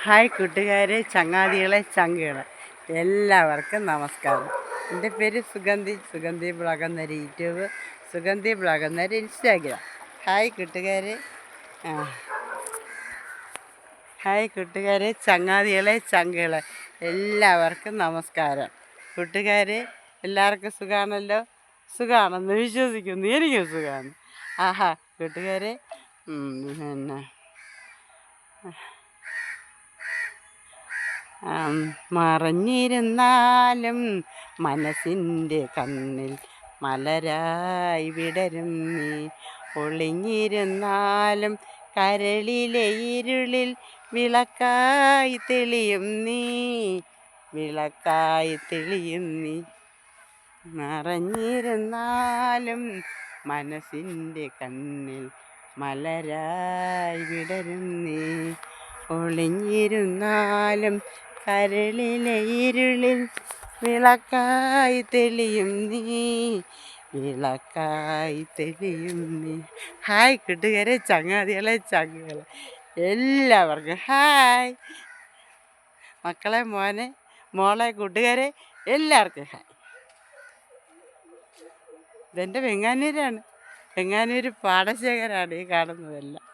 Hi കൂട്ടുകാരെ, ചങ്ങാതികളെ, ചങ്കുകളെ, എല്ലാവർക്കും നമസ്കാരം. എൻ്റെ പേര് സുഗന്ധി ബ്ലോഗ് എന്നൊരു യൂട്യൂബ്, സുഗന്ധി ബ്ലോഗ് എന്നൊരു ഇൻസ്റ്റാഗ്രാം. ഹായ് കൂട്ടുകാരെ, ഹായ് കൂട്ടുകാരെ, ചങ്ങാതികളെ, ചങ്കുകളെ, എല്ലാവർക്കും നമസ്കാരം. കൂട്ടുകാരെ, എല്ലാവർക്കും സുഖമാണല്ലോ? സുഖമാണെന്ന് വിശ്വസിക്കുന്നു. എനിക്കും സുഖമാണ്. ആഹാ കൂട്ടുകാരെ, പിന്നെ മറഞ്ഞിരുന്നാലും മനസ്സിൻ്റെ കണ്ണിൽ മലരായി വിടരും നീ, ഒളിഞ്ഞിരുന്നാലും കരളിലെ ഇരുളിൽ വിളക്കായി തെളിയും നീ, വിളക്കായി തെളിയും നീ. മറഞ്ഞിരുന്നാലും മനസ്സിൻ്റെ കണ്ണിൽ മലരായി വിടരും നീ, ഒളിഞ്ഞിരുന്നാലും കരളിലെ ഇരുളിൽ വിളക്കായി തെളിയും നീ, വിളക്കായി തെളിയും നീ. ഹായ് കൂട്ടുകാരെ, ചങ്ങാതികളെ, ചങ്ങുകളെ, എല്ലാവർക്കും ഹായ്. മക്കളെ, മോളെ, കൂട്ടുകാരെ, എല്ലാവർക്കും ഹായ്. ഇതെൻ്റെ വെങ്ങാനൂരാണ്. വെങ്ങാനൂർ പാടശേഖരാണ് ഈ കാണുന്നതെല്ലാം.